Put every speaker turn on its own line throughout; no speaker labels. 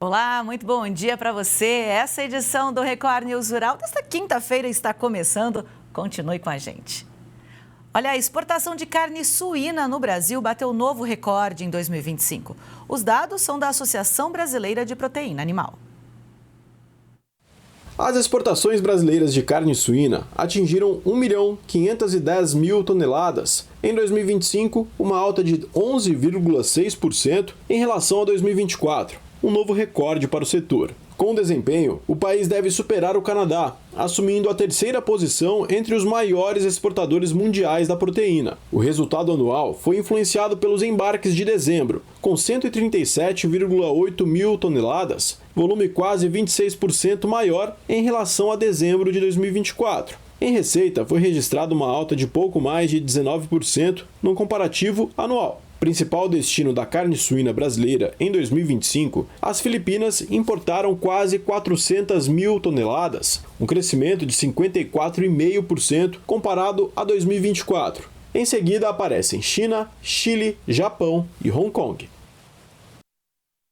Olá, muito bom dia para você. Essa edição do Record News Rural desta quinta-feira está começando. Continue com a gente. Olha, a exportação de carne suína no Brasil bateu novo recorde em 2025. Os dados são da Associação Brasileira de Proteína Animal.
As exportações brasileiras de carne suína atingiram 1.510.000 toneladas. Em 2025, uma alta de 11,6% em relação a 2024, um novo recorde para o setor. Com o desempenho, o país deve superar o Canadá, assumindo a terceira posição entre os maiores exportadores mundiais da proteína. O resultado anual foi influenciado pelos embarques de dezembro, com 137,8 mil toneladas, volume quase 26% maior em relação a dezembro de 2024. Em receita, foi registrada uma alta de pouco mais de 19% no comparativo anual. Principal destino da carne suína brasileira em 2025, as Filipinas importaram quase 400.000 toneladas, um crescimento de 54,5% comparado a 2024. Em seguida aparecem China, Chile, Japão e Hong Kong.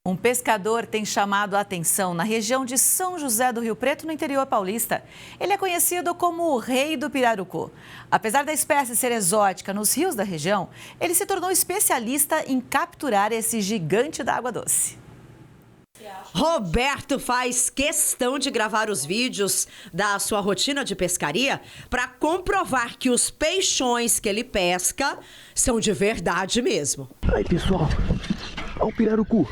Um pescador tem chamado a atenção na região de São José do Rio Preto, no interior paulista. Ele é conhecido como o rei do pirarucu. Apesar da espécie ser exótica nos rios da região, ele se tornou especialista em capturar esse gigante da água doce.
Roberto faz questão de gravar os vídeos da sua rotina de pescaria para comprovar que os peixões que ele pesca são de verdade mesmo.
Aí, pessoal, olha o pirarucu.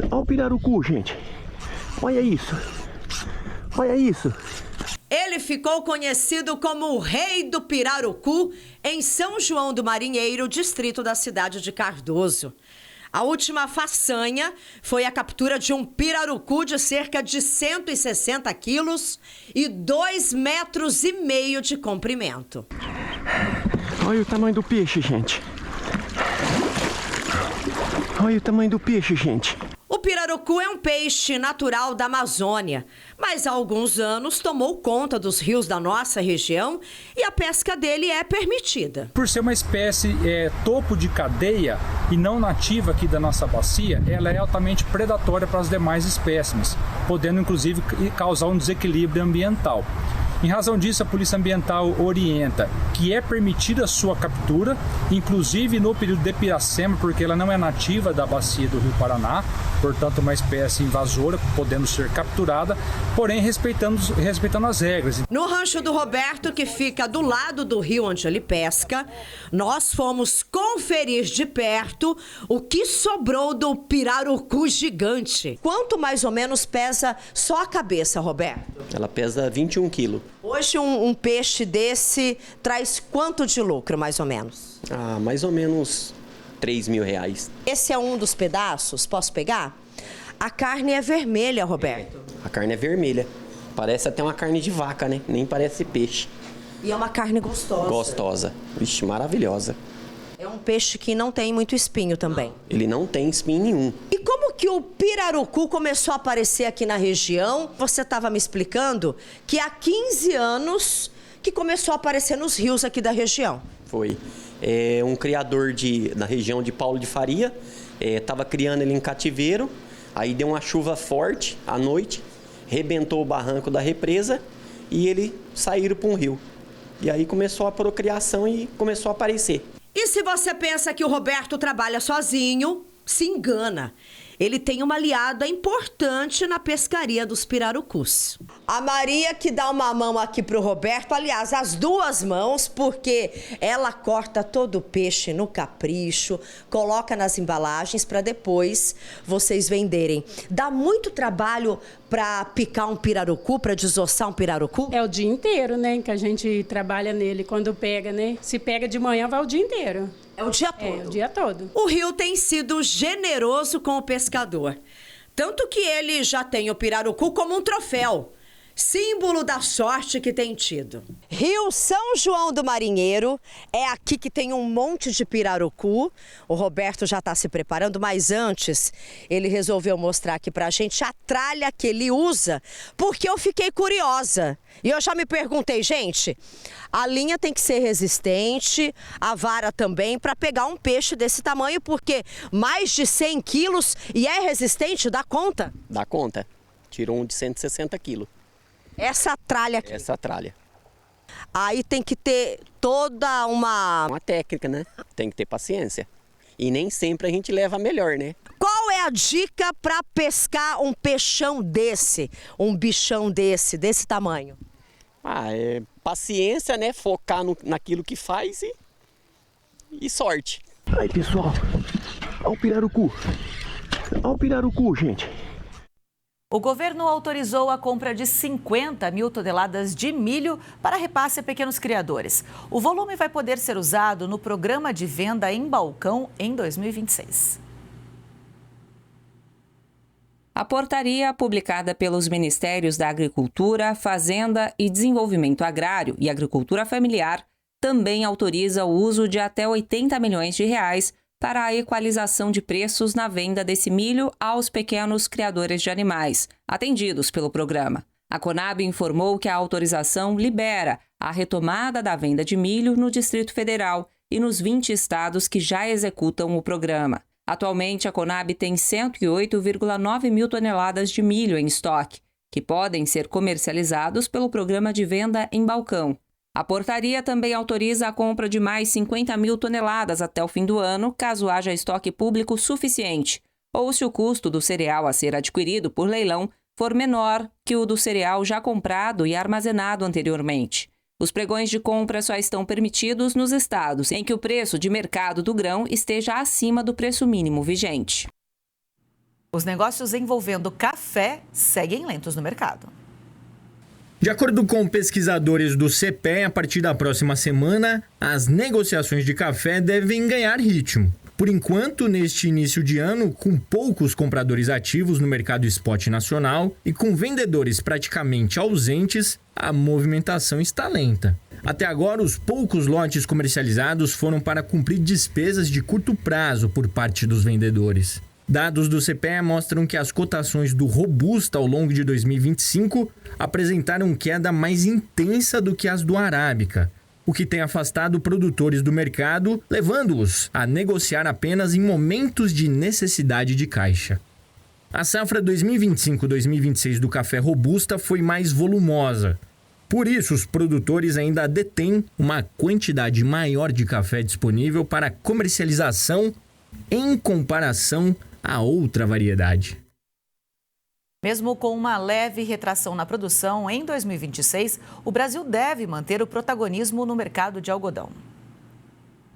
Olha o pirarucu, gente. Olha isso. Olha isso.
Ele ficou conhecido como o rei do pirarucu em São João do Marinheiro, distrito da cidade de Cardoso. A última façanha foi a captura de um pirarucu de cerca de 160 quilos e 2,5 metros de comprimento.
Olha o tamanho do peixe, gente. Olha o tamanho do peixe, gente.
O pirarucu é um peixe natural da Amazônia, mas há alguns anos tomou conta dos rios da nossa região e a pesca dele é permitida.
Por ser uma espécie topo de cadeia e não nativa aqui da nossa bacia, ela é altamente predatória para as demais espécies, podendo inclusive causar um desequilíbrio ambiental. Em razão disso, a Polícia Ambiental orienta que é permitida a sua captura, inclusive no período de Piracema, porque ela não é nativa da bacia do Rio Paraná, portanto uma espécie invasora, podendo ser capturada, porém respeitando as regras.
No rancho do Roberto, que fica do lado do rio onde ele pesca, nós fomos conferir de perto o que sobrou do pirarucu gigante. Quanto mais ou menos pesa só a cabeça, Roberto?
Ela pesa 21 quilos.
Hoje um peixe desse traz quanto de lucro, mais ou menos?
Mais ou menos R$3.000.
Esse é um dos pedaços, posso pegar? A carne é vermelha, Roberto.
A carne é vermelha. Parece até uma carne de vaca, né? Nem parece peixe.
E é uma carne gostosa.
Gostosa. Vixe, maravilhosa.
É um peixe que não tem muito espinho também.
Ele não tem espinho nenhum.
E como que o pirarucu começou a aparecer aqui na região? Você estava me explicando que há 15 anos que começou a aparecer nos rios aqui da região.
Foi. Um criador da região de Paulo de Faria, estava criando ele em cativeiro, aí deu uma chuva forte à noite, rebentou o barranco da represa e ele saíram para um rio. E aí começou a procriação e começou a aparecer.
E se você pensa que o Roberto trabalha sozinho, se engana. Ele tem uma aliada importante na pescaria dos pirarucus. A Maria que dá uma mão aqui pro Roberto, aliás, as duas mãos, porque ela corta todo o peixe no capricho, coloca nas embalagens para depois vocês venderem. Dá muito trabalho para picar um pirarucu, para desossar um pirarucu?
É o dia inteiro, né, que a gente trabalha nele quando pega, né? Se pega de manhã, vai o dia inteiro.
É o dia todo?
É, o dia todo.
O rio tem sido generoso com o pescador. Tanto que ele já tem o pirarucu como um troféu. símbolo da sorte que tem tido. Rio São João do Marinheiro, é aqui que tem um monte de pirarucu. O Roberto já está se preparando, mas antes ele resolveu mostrar aqui pra gente a tralha que ele usa, porque eu fiquei curiosa. E eu já me perguntei, gente, a linha tem que ser resistente, a vara também, para pegar um peixe desse tamanho, porque mais de 100 quilos e é resistente, dá conta?
Dá conta. Tirou um de 160 quilos.
Essa tralha aqui.
Essa tralha.
Aí tem que ter toda uma
técnica, né? Tem que ter paciência. E nem sempre a gente leva a melhor, né?
Qual é a dica para pescar um peixão desse, um bichão desse tamanho?
É paciência, né? Focar naquilo que faz e sorte.
Aí, pessoal, olha o pirarucu. Olha o pirarucu, gente.
O governo autorizou a compra de 50 mil toneladas de milho para repasse a pequenos criadores. O volume vai poder ser usado no programa de venda em balcão em 2026.
A portaria, publicada pelos Ministérios da Agricultura, Fazenda e Desenvolvimento Agrário e Agricultura Familiar, também autoriza o uso de até 80 milhões de reais para a equalização de preços na venda desse milho aos pequenos criadores de animais, atendidos pelo programa. A Conab informou que a autorização libera a retomada da venda de milho no Distrito Federal e nos 20 estados que já executam o programa. Atualmente, a Conab tem 108,9 mil toneladas de milho em estoque, que podem ser comercializados pelo programa de venda em balcão. A portaria também autoriza a compra de mais 50 mil toneladas até o fim do ano, caso haja estoque público suficiente, ou se o custo do cereal a ser adquirido por leilão for menor que o do cereal já comprado e armazenado anteriormente. Os pregões de compra só estão permitidos nos estados em que o preço de mercado do grão esteja acima do preço mínimo vigente.
Os negócios envolvendo café seguem lentos no mercado.
De acordo com pesquisadores do CPE, a partir da próxima semana, as negociações de café devem ganhar ritmo. Por enquanto, neste início de ano, com poucos compradores ativos no mercado spot nacional e com vendedores praticamente ausentes, a movimentação está lenta. Até agora, os poucos lotes comercializados foram para cumprir despesas de curto prazo por parte dos vendedores. Dados do CPE mostram que as cotações do Robusta ao longo de 2025 apresentaram queda mais intensa do que as do Arábica, o que tem afastado produtores do mercado, levando-os a negociar apenas em momentos de necessidade de caixa. A safra 2025-2026 do café Robusta foi mais volumosa. Por isso, os produtores ainda detêm uma quantidade maior de café disponível para comercialização em comparação a outra variedade.
Mesmo com uma leve retração na produção, em 2026, o Brasil deve manter o protagonismo no mercado de algodão.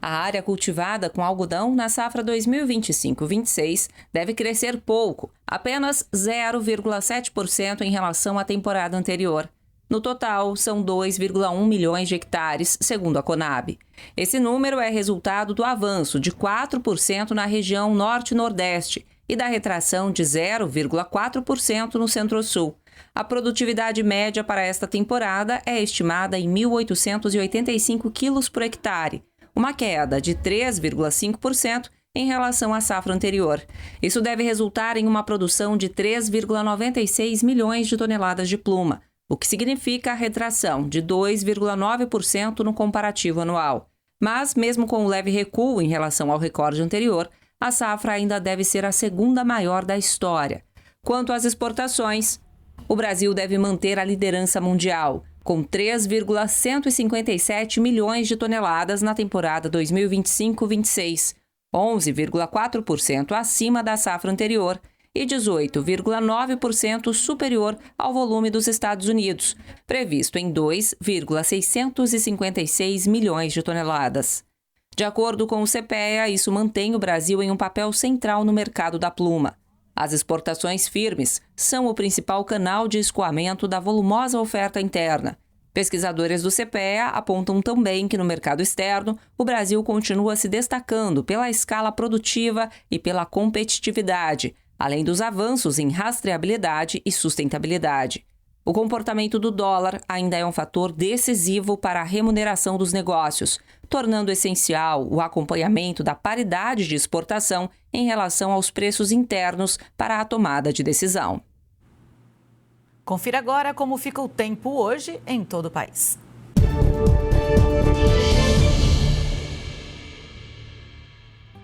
A área cultivada com algodão na safra 2025-26 deve crescer pouco, apenas 0,7% em relação à temporada anterior. No total, são 2,1 milhões de hectares, segundo a Conab. Esse número é resultado do avanço de 4% na região norte-nordeste e da retração de 0,4% no centro-sul. A produtividade média para esta temporada é estimada em 1.885 quilos por hectare, uma queda de 3,5% em relação à safra anterior. Isso deve resultar em uma produção de 3,96 milhões de toneladas de pluma, o que significa a retração de 2,9% no comparativo anual. Mas, mesmo com um leve recuo em relação ao recorde anterior, a safra ainda deve ser a segunda maior da história. Quanto às exportações, o Brasil deve manter a liderança mundial, com 3,157 milhões de toneladas na temporada 2025-26, 11,4% acima da safra anterior e 18,9% superior ao volume dos Estados Unidos, previsto em 2,656 milhões de toneladas. De acordo com o CPEA, isso mantém o Brasil em um papel central no mercado da pluma. As exportações firmes são o principal canal de escoamento da volumosa oferta interna. Pesquisadores do CPEA apontam também que no mercado externo, o Brasil continua se destacando pela escala produtiva e pela competitividade, além dos avanços em rastreabilidade e sustentabilidade. O comportamento do dólar ainda é um fator decisivo para a remuneração dos negócios, tornando essencial o acompanhamento da paridade de exportação em relação aos preços internos para a tomada de decisão.
Confira agora como fica o tempo hoje em todo o país.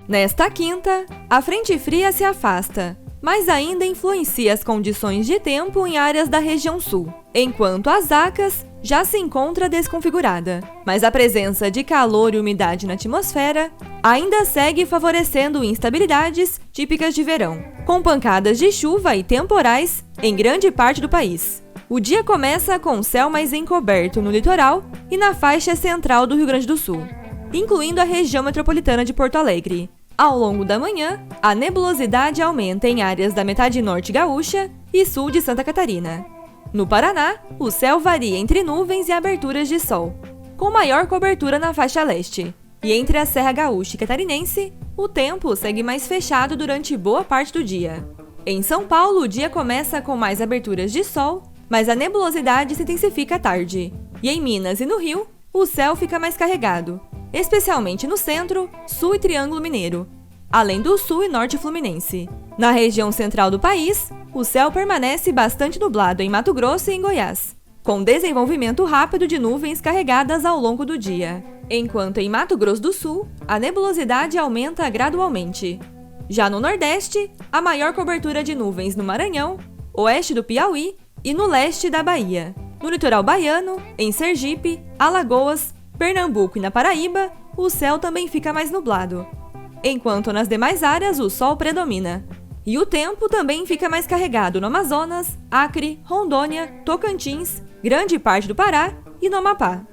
Nesta quinta, a frente fria se afasta, mas ainda influencia as condições de tempo em áreas da região sul, enquanto as ACAS já se encontra desconfigurada. Mas a presença de calor e umidade na atmosfera ainda segue favorecendo instabilidades típicas de verão, com pancadas de chuva e temporais em grande parte do país. O dia começa com o céu mais encoberto no litoral e na faixa central do Rio Grande do Sul, incluindo a região metropolitana de Porto Alegre. Ao longo da manhã, a nebulosidade aumenta em áreas da metade norte gaúcha e sul de Santa Catarina. No Paraná, o céu varia entre nuvens e aberturas de sol, com maior cobertura na faixa leste. E entre a Serra Gaúcha e Catarinense, o tempo segue mais fechado durante boa parte do dia. Em São Paulo, o dia começa com mais aberturas de sol, mas a nebulosidade se intensifica à tarde. E em Minas e no Rio, o céu fica mais carregado, especialmente no centro, sul e Triângulo Mineiro, além do sul e norte fluminense. Na região central do país, o céu permanece bastante nublado em Mato Grosso e em Goiás, com desenvolvimento rápido de nuvens carregadas ao longo do dia, enquanto em Mato Grosso do Sul, a nebulosidade aumenta gradualmente. Já no Nordeste, a maior cobertura de nuvens no Maranhão, oeste do Piauí e no leste da Bahia. No litoral baiano, em Sergipe, Alagoas, Pernambuco e na Paraíba, o céu também fica mais nublado, enquanto nas demais áreas o sol predomina. E o tempo também fica mais carregado no Amazonas, Acre, Rondônia, Tocantins, grande parte do Pará e no Amapá.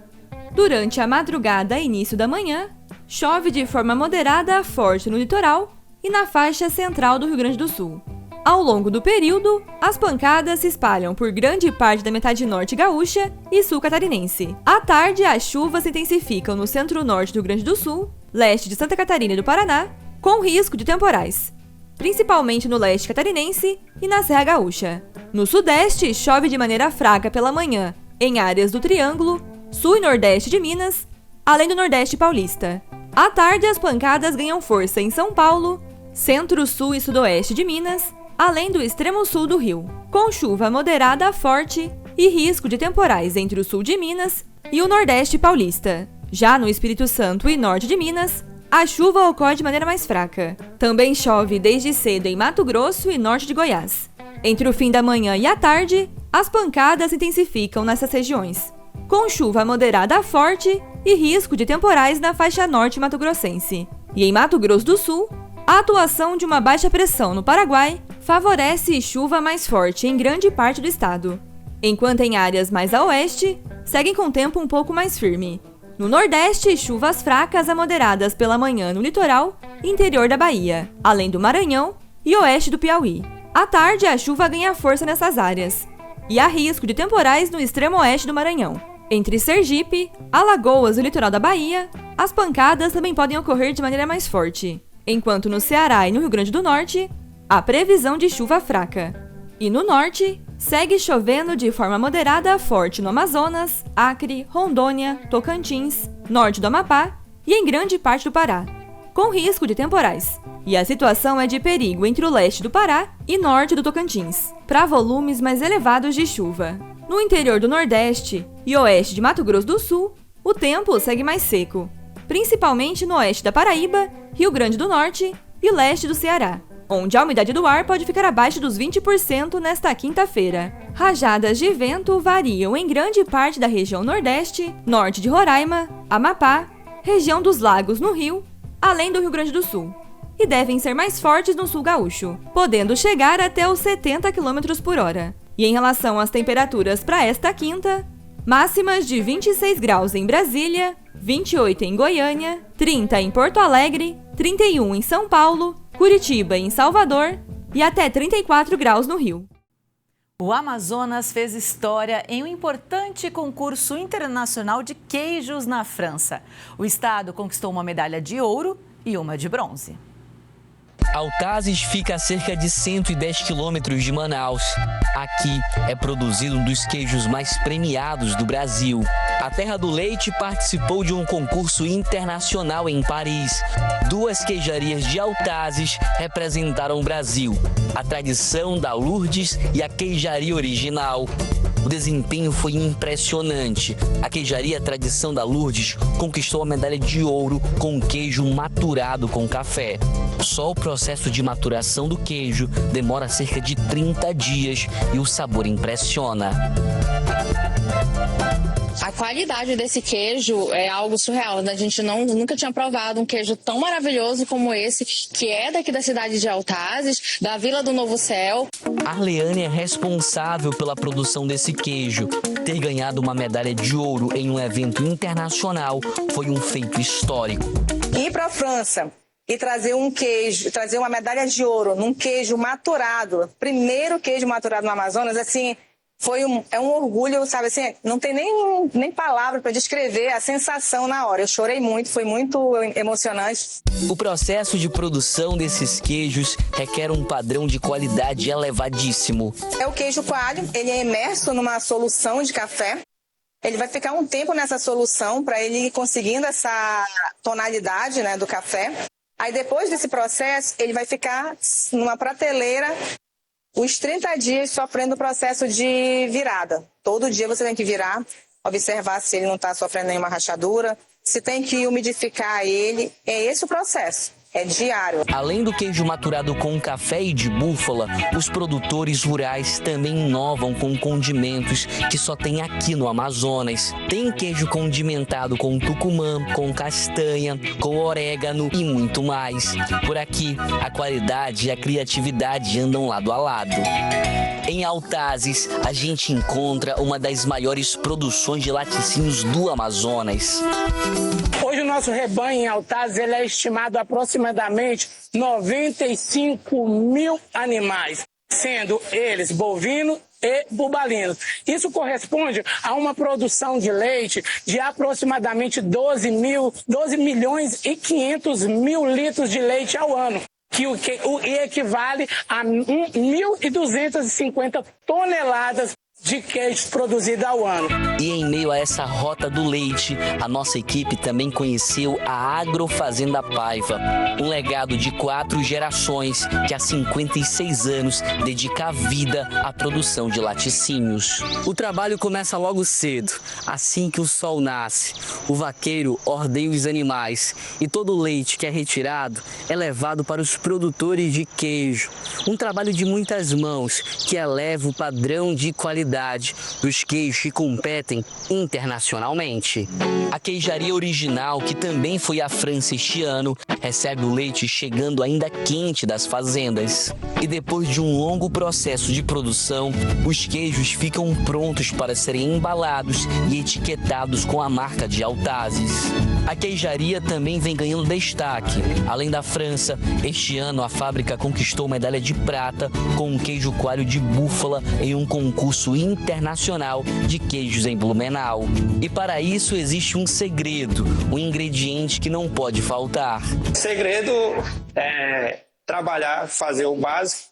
Durante a madrugada e início da manhã, chove de forma moderada a forte no litoral e na faixa central do Rio Grande do Sul. Ao longo do período, as pancadas se espalham por grande parte da metade norte gaúcha e sul catarinense. À tarde, as chuvas se intensificam no centro-norte do Rio Grande do Sul, leste de Santa Catarina e do Paraná, com risco de temporais, principalmente no leste catarinense e na Serra Gaúcha. No sudeste, chove de maneira fraca pela manhã, em áreas do Triângulo, sul e nordeste de Minas, além do nordeste paulista. À tarde, as pancadas ganham força em São Paulo, centro, sul e sudoeste de Minas, além do extremo sul do Rio, com chuva moderada a forte e risco de temporais entre o sul de Minas e o nordeste paulista. Já no Espírito Santo e norte de Minas, a chuva ocorre de maneira mais fraca. Também chove desde cedo em Mato Grosso e norte de Goiás. Entre o fim da manhã e a tarde, as pancadas se intensificam nessas regiões, com chuva moderada a forte e risco de temporais na faixa norte mato-grossense. E em Mato Grosso do Sul, a atuação de uma baixa pressão no Paraguai favorece chuva mais forte em grande parte do estado, enquanto em áreas mais a oeste, seguem com tempo um pouco mais firme. No Nordeste, chuvas fracas a moderadas pela manhã no litoral e interior da Bahia, além do Maranhão e oeste do Piauí. À tarde, a chuva ganha força nessas áreas, e há risco de temporais no extremo oeste do Maranhão. Entre Sergipe, Alagoas e o litoral da Bahia, as pancadas também podem ocorrer de maneira mais forte, enquanto no Ceará e no Rio Grande do Norte, há previsão de chuva fraca. E no norte, segue chovendo de forma moderada a forte no Amazonas, Acre, Rondônia, Tocantins, norte do Amapá e em grande parte do Pará, com risco de temporais. E a situação é de perigo entre o leste do Pará e norte do Tocantins, para volumes mais elevados de chuva. No interior do Nordeste e oeste de Mato Grosso do Sul, o tempo segue mais seco, principalmente no oeste da Paraíba, Rio Grande do Norte e leste do Ceará, onde a umidade do ar pode ficar abaixo dos 20% nesta quinta-feira. Rajadas de vento variam em grande parte da região Nordeste, norte de Roraima, Amapá, região dos Lagos no Rio, além do Rio Grande do Sul, e devem ser mais fortes no sul gaúcho, podendo chegar até os 70 km por hora. E em relação às temperaturas para esta quinta, máximas de 26 graus em Brasília, 28 em Goiânia, 30 em Porto Alegre, 31 em São Paulo, Curitiba e em Salvador e até 34 graus no Rio.
O Amazonas fez história em um importante concurso internacional de queijos na França. O estado conquistou uma medalha de ouro e uma de bronze.
Altazes fica a cerca de 110 quilômetros de Manaus. Aqui é produzido um dos queijos mais premiados do Brasil. A Terra do Leite participou de um concurso internacional em Paris. 2 queijarias de Altazes representaram o Brasil: a tradição da Lourdes e a queijaria original. O desempenho foi impressionante. A queijaria Tradição da Lourdes conquistou a medalha de ouro com queijo maturado com café. Só o processo de maturação do queijo demora cerca de 30 dias e o sabor impressiona.
A qualidade desse queijo é algo surreal. A gente nunca tinha provado um queijo tão maravilhoso como esse, que é daqui da cidade de Altazes, da Vila do Novo Céu.
Arleane é responsável pela produção desse queijo. Ter ganhado uma medalha de ouro em um evento internacional foi um feito histórico.
Ir para a França e trazer um queijo, trazer uma medalha de ouro num queijo maturado, primeiro queijo maturado no Amazonas, assim, é um orgulho, sabe assim, não tem nem palavra para descrever a sensação na hora. Eu chorei muito, foi muito emocionante.
O processo de produção desses queijos requer um padrão de qualidade elevadíssimo.
É o queijo coalho, ele é imerso numa solução de café. Ele vai ficar um tempo nessa solução para ele ir conseguindo essa tonalidade, né, do café. Aí depois desse processo, ele vai ficar numa prateleira os 30 dias sofrendo o processo de virada. Todo dia você tem que virar, observar se ele não está sofrendo nenhuma rachadura, se tem que umidificar ele. É esse o processo. É diário.
Além do queijo maturado com café e de búfala, os produtores rurais também inovam com condimentos que só tem aqui no Amazonas. Tem queijo condimentado com tucumã, com castanha, com orégano e muito mais. Por aqui, a qualidade e a criatividade andam lado a lado. Em Altazes, a gente encontra uma das maiores produções de laticínios do Amazonas.
Hoje o nosso rebanho em Altazes ele é estimado a aproximadamente 95 mil animais, sendo eles bovinos e bubalinos. Isso corresponde a uma produção de leite de aproximadamente 12 milhões e 500 mil litros de leite ao ano, que equivale a 1.250 toneladas de queijos produzidos ao ano.
E em meio a essa rota do leite, a nossa equipe também conheceu a Agrofazenda Paiva, um legado de 4 gerações que há 56 anos dedica a vida à produção de laticínios. O trabalho começa logo cedo, assim que o sol nasce. O vaqueiro ordeia os animais e todo o leite que é retirado é levado para os produtores de queijo. Um trabalho de muitas mãos que eleva o padrão de qualidade dos queijos que competem internacionalmente. A queijaria original, que também foi à França este ano, recebe o leite chegando ainda quente das fazendas. E depois de um longo processo de produção, os queijos ficam prontos para serem embalados e etiquetados com a marca de Altazes. A queijaria também vem ganhando destaque. Além da França, este ano a fábrica conquistou medalha de prata com um queijo coalho de búfala em um concurso internacional de queijos em Blumenau. E para isso existe um segredo, um ingrediente que não pode faltar.
O segredo é trabalhar, fazer o básico,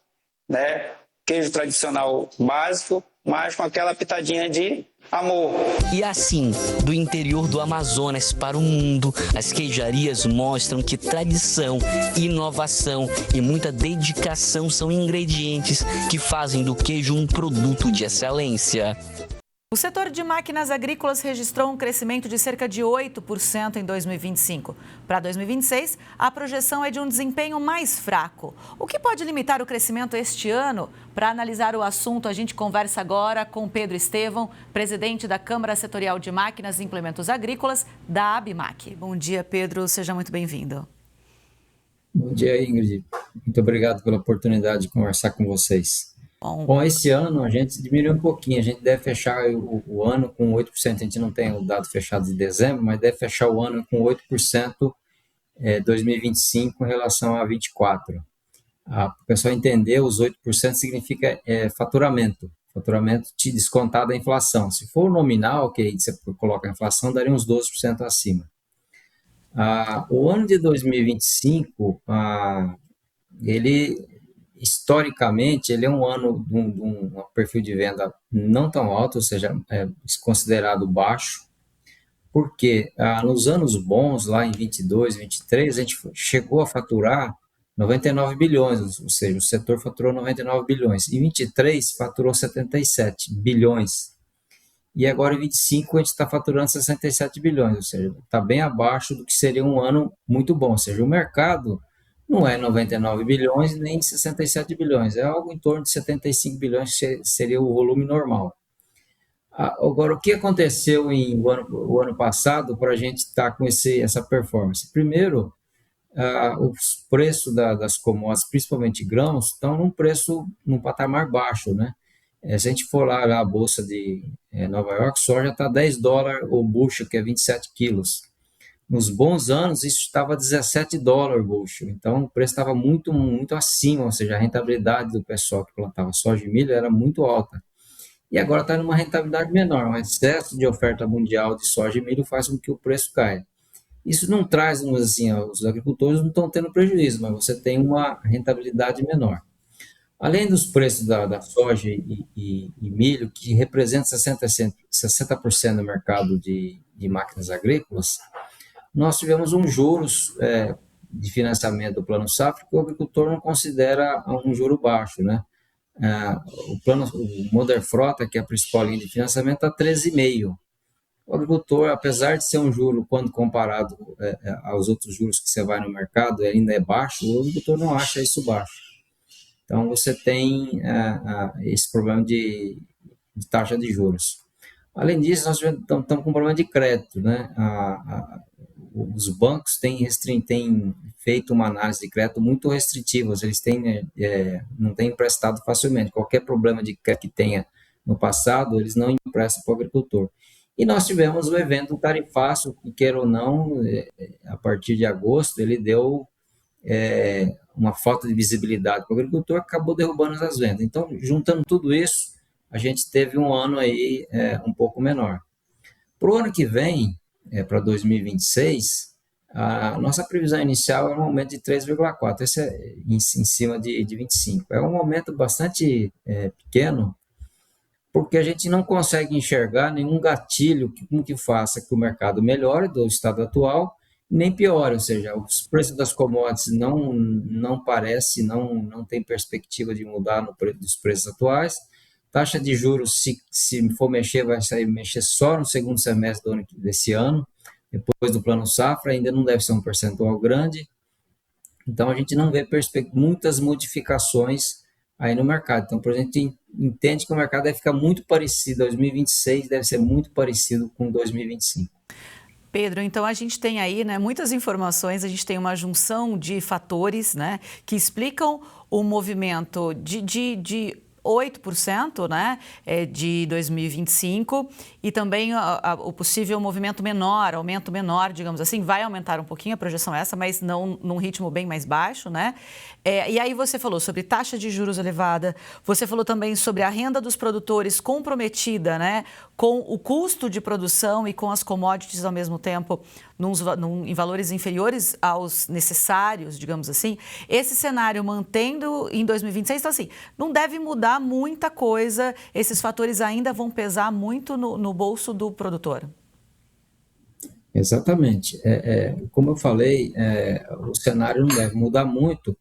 né? Queijo tradicional básico, mas com aquela pitadinha de amor.
E assim, do interior do Amazonas para o mundo, as queijarias mostram que tradição, inovação e muita dedicação são ingredientes que fazem do queijo um produto de excelência.
O setor de máquinas agrícolas registrou um crescimento de cerca de 8% em 2025. Para 2026, a projeção é de um desempenho mais fraco. O que pode limitar o crescimento este ano? Para analisar o assunto, a gente conversa agora com Pedro Estevão, presidente da Câmara Setorial de Máquinas e Implementos Agrícolas, da ABMAC. Bom dia, Pedro. Seja muito bem-vindo.
Bom dia, Ingrid. Muito obrigado pela oportunidade de conversar com vocês. Bom, esse ano a gente diminuiu um pouquinho, a gente deve fechar o ano com 8%, a gente não tem o dado fechado de dezembro, mas deve fechar o ano com 8% 2025 em relação a 24%. Para o pessoal entender, os 8% significa faturamento descontado da inflação. Se for o nominal, que aí você coloca a inflação, daria uns 12% acima. O ano de 2025, ele, historicamente, ele é um ano de um perfil de venda não tão alto, ou seja, é considerado baixo, porque nos anos bons, lá em 22, 23, a gente chegou a faturar 99 bilhões, ou seja, o setor faturou 99 bilhões. Em 23, faturou 77 bilhões. E agora em 25 a gente está faturando 67 bilhões, ou seja, está bem abaixo do que seria um ano muito bom. Ou seja, o mercado não é 99 bilhões nem 67 bilhões, é algo em torno de 75 bilhões, que seria o volume normal. Agora, o que aconteceu o ano passado para a gente estar com essa performance? Primeiro, os preços das commodities, principalmente grãos, estão num patamar baixo, né? Se a gente for lá a bolsa de Nova York, soja está $10 o bushel, que é 27 quilos. Nos bons anos, isso estava $17 o bushel. Então, o preço estava muito, muito acima, ou seja, a rentabilidade do pessoal que plantava soja e milho era muito alta. E agora está numa rentabilidade menor. O excesso de oferta mundial de soja e milho faz com que o preço caia. Isso não traz, assim, os agricultores não estão tendo prejuízo, mas você tem uma rentabilidade menor. Além dos preços da soja e milho, que representam 60% do mercado de máquinas agrícolas, nós tivemos juros de financiamento do Plano Safra que o agricultor não considera um juro baixo, né? O Moder Frota, que é a principal linha de financiamento, está 13,5%. O agricultor, apesar de ser um juro, quando comparado aos outros juros que você vai no mercado, ainda é baixo, o agricultor não acha isso baixo. Então, você tem esse problema de taxa de juros. Além disso, nós estamos com um problema de crédito, né? Os bancos têm feito uma análise de crédito muito restritiva, eles não têm emprestado facilmente. Qualquer problema de crédito que tenha no passado, eles não emprestam para o agricultor. E nós tivemos o evento tarifaço, que queira ou não, a partir de agosto, ele deu uma falta de visibilidade para o agricultor, acabou derrubando as vendas. Então, juntando tudo isso, a gente teve um ano aí um pouco menor. Para o ano que vem, para 2026, a nossa previsão inicial é um aumento de 3,4%, esse é em cima de 25%. É um aumento bastante pequeno, porque a gente não consegue enxergar nenhum gatilho que faça que o mercado melhore do estado atual, nem piore, ou seja, os preços das commodities não parece, não tem perspectiva de mudar dos preços atuais. Taxa de juros, se for mexer, vai mexer só no segundo semestre desse ano, depois do Plano Safra, ainda não deve ser um percentual grande. Então, a gente não vê muitas modificações aí no mercado. Então, por exemplo, a gente entende que o mercado deve ficar muito parecido, 2026 deve ser muito parecido com 2025.
Pedro, então a gente tem aí, né, muitas informações, a gente tem uma junção de fatores, né, que explicam o movimento de 8%, né, de 2025 e também o possível movimento menor, aumento menor, digamos assim, vai aumentar um pouquinho, a projeção é essa, mas não num ritmo bem mais baixo, né? E aí você falou sobre taxa de juros elevada, você falou também sobre a renda dos produtores comprometida, né, com o custo de produção e com as commodities ao mesmo tempo em valores inferiores aos necessários, digamos assim. Esse cenário mantendo em 2026, então assim, não deve mudar muita coisa, esses fatores ainda vão pesar muito no bolso do produtor.
Exatamente. Como eu falei, o cenário não deve mudar muito.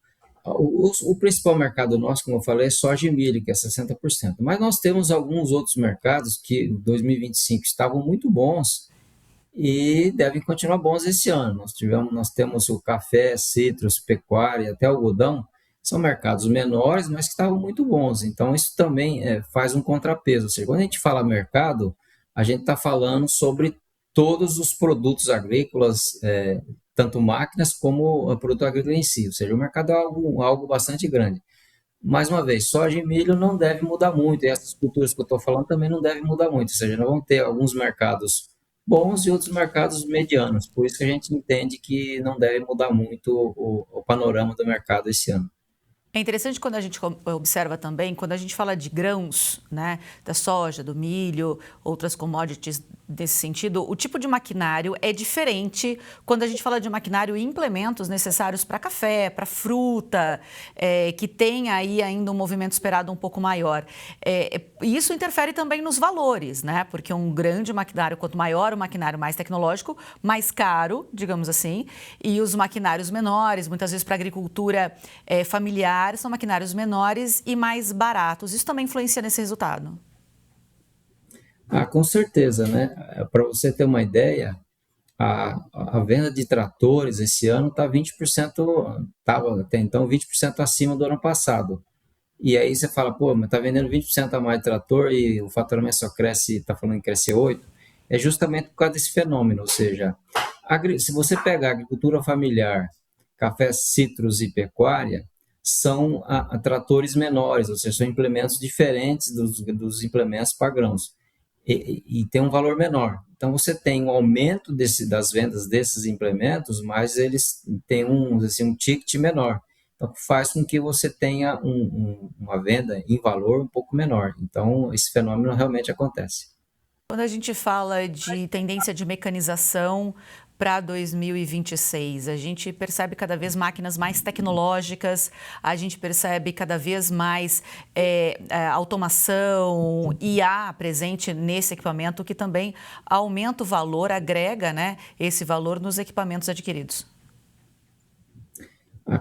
O principal mercado nosso, como eu falei, é soja e milho, que é 60%. Mas nós temos alguns outros mercados que em 2025 estavam muito bons e devem continuar bons esse ano. Nós temos o café, citros, pecuária, até algodão, são mercados menores, mas que estavam muito bons. Então, isso também faz um contrapeso. Ou seja, quando a gente fala mercado, a gente está falando sobre todos os produtos agrícolas, tanto máquinas como o produto agrícola em si. Ou seja, o mercado é algo bastante grande. Mais uma vez, soja e milho não deve mudar muito, e essas culturas que eu estou falando também não devem mudar muito. Ou seja, nós vamos ter alguns mercados bons e outros mercados medianos. Por isso que a gente entende que não deve mudar muito o panorama do mercado esse ano.
É interessante quando a gente observa também, quando a gente fala de grãos, né, da soja, do milho, outras commodities desse sentido, o tipo de maquinário é diferente quando a gente fala de maquinário e implementos necessários para café, para fruta, que tem aí ainda um movimento esperado um pouco maior. E isso interfere também nos valores, né? Porque um grande maquinário, quanto maior o maquinário mais tecnológico, mais caro, digamos assim, e os maquinários menores, muitas vezes para agricultura familiar, são maquinários menores e mais baratos. Isso também influencia nesse resultado?
Com certeza, né? Para você ter uma ideia, a venda de tratores esse ano está 20%, estava até então 20% acima do ano passado. E aí você fala, pô, mas está vendendo 20% a mais de trator e o faturamento só cresce, está falando em crescer 8%. É justamente por causa desse fenômeno, ou seja, se você pegar agricultura familiar, café, citros e pecuária, são tratores menores, ou seja, são implementos diferentes dos implementos para grãos. E tem um valor menor. Então, você tem um aumento das vendas desses implementos, mas eles têm um ticket menor. Então, faz com que você tenha uma venda em valor um pouco menor. Então, esse fenômeno realmente acontece.
Quando a gente fala de tendência de mecanização para 2026, a gente percebe cada vez máquinas mais tecnológicas, a gente percebe cada vez mais automação, IA presente nesse equipamento, que também aumenta o valor, agrega, né, esse valor nos equipamentos adquiridos.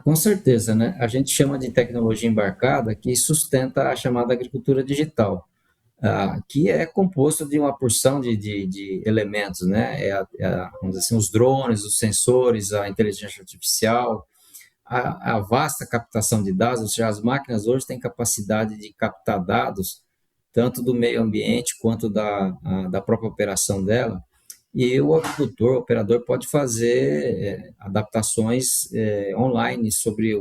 Com certeza, né? A gente chama de tecnologia embarcada, que sustenta a chamada agricultura digital. Que é composto de uma porção de elementos, né? Vamos dizer assim, os drones, os sensores, a inteligência artificial, a vasta captação de dados, ou seja, as máquinas hoje têm capacidade de captar dados, tanto do meio ambiente quanto da própria operação dela, e o agricultor, o operador, pode fazer adaptações online sobre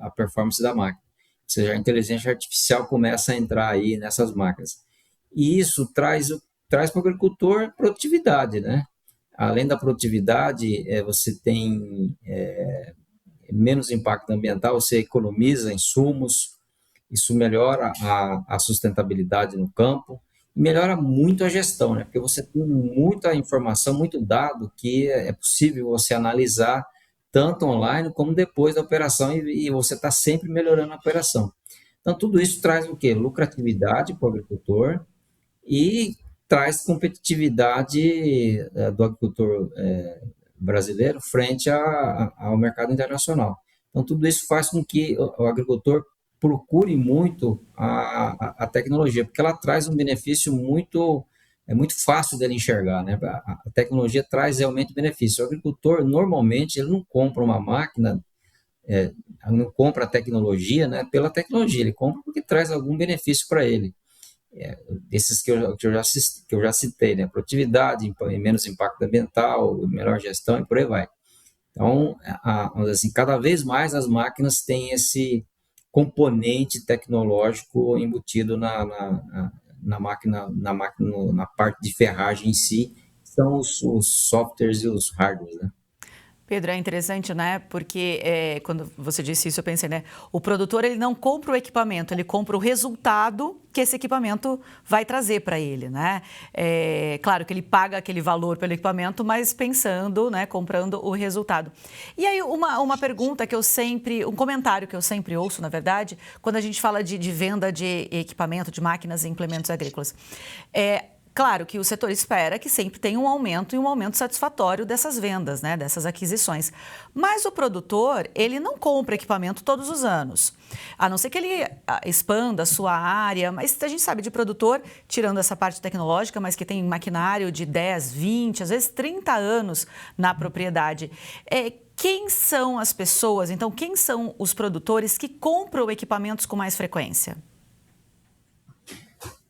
a performance da máquina. Ou seja, a inteligência artificial começa a entrar aí nessas máquinas. E isso traz para o agricultor produtividade, né? Além da produtividade, você tem menos impacto ambiental, você economiza insumos, isso melhora a sustentabilidade no campo e melhora muito a gestão, né? Porque você tem muita informação, muito dado que é possível você analisar tanto online como depois da operação e você está sempre melhorando a operação. Então, tudo isso traz o quê? Lucratividade para o agricultor, e traz competitividade do agricultor brasileiro frente ao mercado internacional. Então, tudo isso faz com que o agricultor procure muito a tecnologia, porque ela traz um benefício muito fácil dele enxergar, né? A tecnologia traz realmente benefício. O agricultor, normalmente, ele não compra uma máquina, não compra a tecnologia, né, pela tecnologia, ele compra porque traz algum benefício para ele. Desses que eu já citei, né? Produtividade, menos impacto ambiental, melhor gestão e por aí vai. Então, assim, cada vez mais as máquinas têm esse componente tecnológico embutido na máquina, na parte de ferragem em si, são os softwares e os hardwares, né?
Pedro, é interessante, né? Porque quando você disse isso, eu pensei, né? O produtor, ele não compra o equipamento, ele compra o resultado que esse equipamento vai trazer para ele, né? Claro que ele paga aquele valor pelo equipamento, mas pensando, né? Comprando o resultado. E aí, uma pergunta que um comentário que eu sempre ouço, na verdade, quando a gente fala de venda de equipamento, de máquinas e implementos agrícolas. Claro que o setor espera que sempre tenha um aumento e um aumento satisfatório dessas vendas, né, dessas aquisições. Mas o produtor, ele não compra equipamento todos os anos, a não ser que ele expanda a sua área, mas a gente sabe de produtor, tirando essa parte tecnológica, mas que tem maquinário de 10, 20, às vezes 30 anos na propriedade. Quem são as pessoas, então, quem são os produtores que compram equipamentos com mais frequência?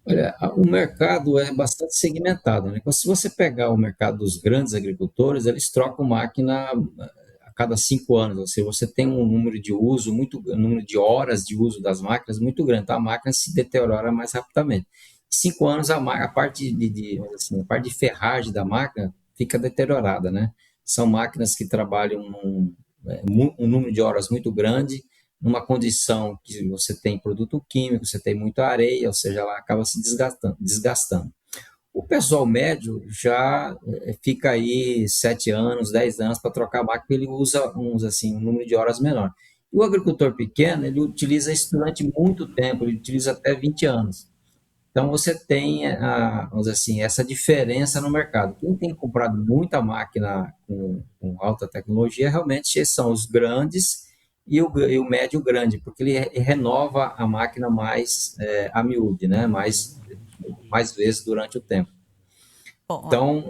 Olha, o mercado é bastante segmentado, né? Se você pegar o mercado dos grandes agricultores, eles trocam máquina a cada 5 anos, ou seja, você tem um número de uso um número de horas de uso das máquinas muito grande, então a máquina se deteriora mais rapidamente. Em 5 anos a parte a parte de ferragem da máquina fica deteriorada, né? São máquinas que trabalham um número de horas muito grande, numa condição que você tem produto químico, você tem muita areia, ou seja, ela acaba se desgastando. O pessoal médio já fica aí 7 anos, 10 anos para trocar a máquina, ele usa um número de horas menor. E o agricultor pequeno, ele utiliza isso durante muito tempo, ele utiliza até 20 anos. Então, você tem, vamos dizer assim, essa diferença no mercado. Quem tem comprado muita máquina com alta tecnologia, realmente são os grandes e o médio grande, porque ele renova a máquina mais a miúde, né? mais vezes durante o tempo. Então,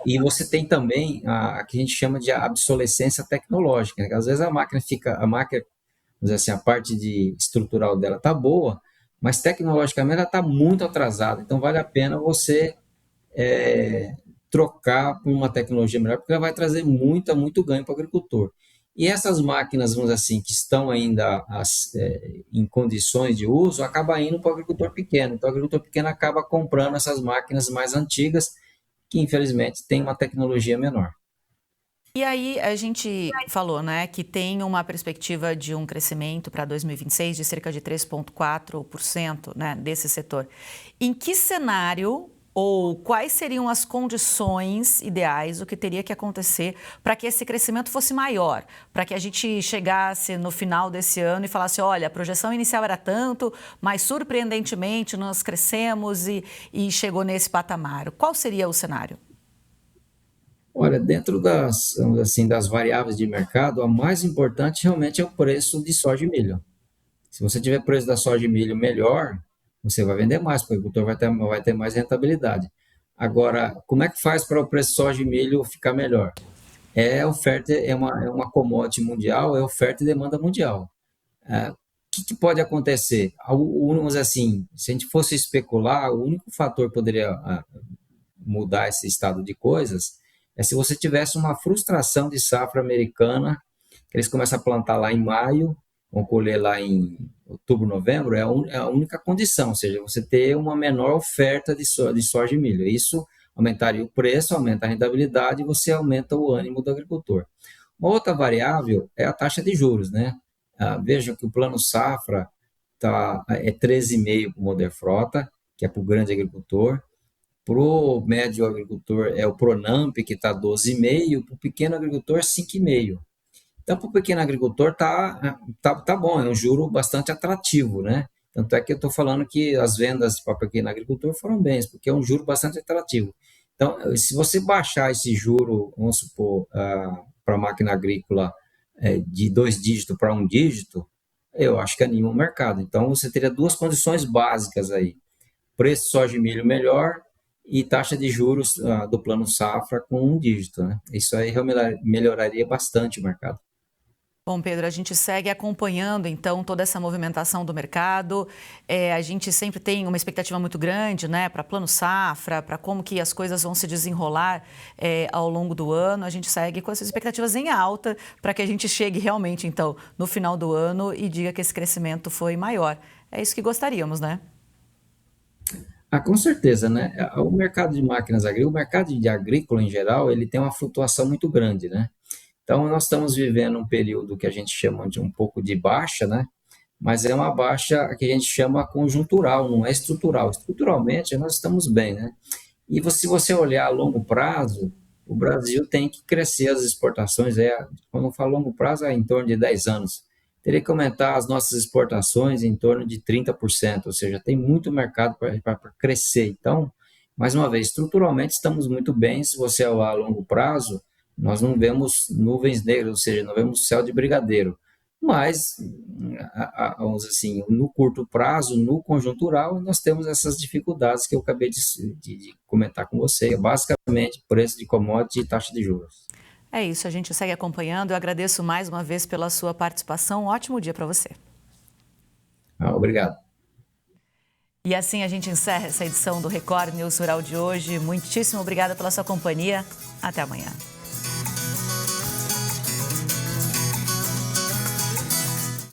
e você tem também a que a gente chama de obsolescência tecnológica, né? Às vezes a máquina, vamos dizer assim, a parte estrutural dela está boa, mas tecnologicamente ela está muito atrasada, então vale a pena você trocar por uma tecnologia melhor, porque ela vai trazer muito ganho para o agricultor. E essas máquinas, vamos dizer assim, que estão ainda em condições de uso, acaba indo para o agricultor pequeno. Então, o agricultor pequeno acaba comprando essas máquinas mais antigas, que infelizmente tem uma tecnologia menor.
E aí a gente falou, né, que tem uma perspectiva de um crescimento para 2026 de cerca de 3,4%, né, desse setor. Em que cenário ou quais seriam as condições ideais, o que teria que acontecer para que esse crescimento fosse maior, para que a gente chegasse no final desse ano e falasse, olha, a projeção inicial era tanto, mas surpreendentemente nós crescemos e chegou nesse patamar. Qual seria o cenário?
Olha, dentro das variáveis de mercado, a mais importante realmente é o preço de soja e milho. Se você tiver preço da soja e milho melhor, você vai vender mais, porque o agricultor vai ter mais rentabilidade. Agora, como é que faz para o preço de soja e milho ficar melhor? Oferta, é uma commodity mundial, é oferta e demanda mundial. O que pode acontecer? Assim, se a gente fosse especular, o único fator que poderia mudar esse estado de coisas é se você tivesse uma frustração de safra americana, que eles começam a plantar lá em maio, vão colher lá em outubro, novembro, é a única condição, ou seja, você ter uma menor oferta de soja e milho. Isso aumentaria o preço, aumenta a rentabilidade e você aumenta o ânimo do agricultor. Uma outra variável é a taxa de juros, né? Vejam que o plano safra é 13,5% para o Moderfrota, que é para o grande agricultor. Para o médio agricultor é o Pronamp, que está 12,5%, para o pequeno agricultor 5,5%. Então, para o pequeno agricultor tá bom, é um juro bastante atrativo, né? Tanto é que eu estou falando que as vendas para o pequeno agricultor foram bem, porque é um juro bastante atrativo. Então, se você baixar esse juro, vamos supor, para a máquina agrícola de 2 dígitos para 1 dígito, eu acho que anima o mercado. Então, você teria 2 condições básicas aí. Preço de soja e milho melhor e taxa de juros do plano safra com 1 dígito, né? Isso aí melhoraria bastante o mercado.
Bom, Pedro, a gente segue acompanhando, então, toda essa movimentação do mercado. A gente sempre tem uma expectativa muito grande, né, para plano safra, para como que as coisas vão se desenrolar ao longo do ano. A gente segue com essas expectativas em alta para que a gente chegue realmente, então, no final do ano e diga que esse crescimento foi maior. É isso que gostaríamos, né?
Com certeza, né? O mercado de máquinas agrícolas, o mercado de agrícola em geral, ele tem uma flutuação muito grande, né? Então, nós estamos vivendo um período que a gente chama de um pouco de baixa, né? Mas é uma baixa que a gente chama conjuntural, não é estrutural. Estruturalmente, nós estamos bem, né? E se você olhar a longo prazo, o Brasil tem que crescer as exportações. Quando eu falo longo prazo, é em torno de 10 anos. Teria que aumentar as nossas exportações em torno de 30%, ou seja, tem muito mercado para crescer. Então, mais uma vez, estruturalmente estamos muito bem. Se você olhar a longo prazo, nós não vemos nuvens negras, ou seja, não vemos céu de brigadeiro. Mas, vamos dizer assim, no curto prazo, no conjuntural, nós temos essas dificuldades que eu acabei de comentar com você. Basicamente, preço de commodity e taxa de juros.
É isso, a gente segue acompanhando. Eu agradeço mais uma vez pela sua participação. Um ótimo dia para você.
Obrigado.
E assim a gente encerra essa edição do Record News Rural de hoje. Muitíssimo obrigada pela sua companhia. Até amanhã.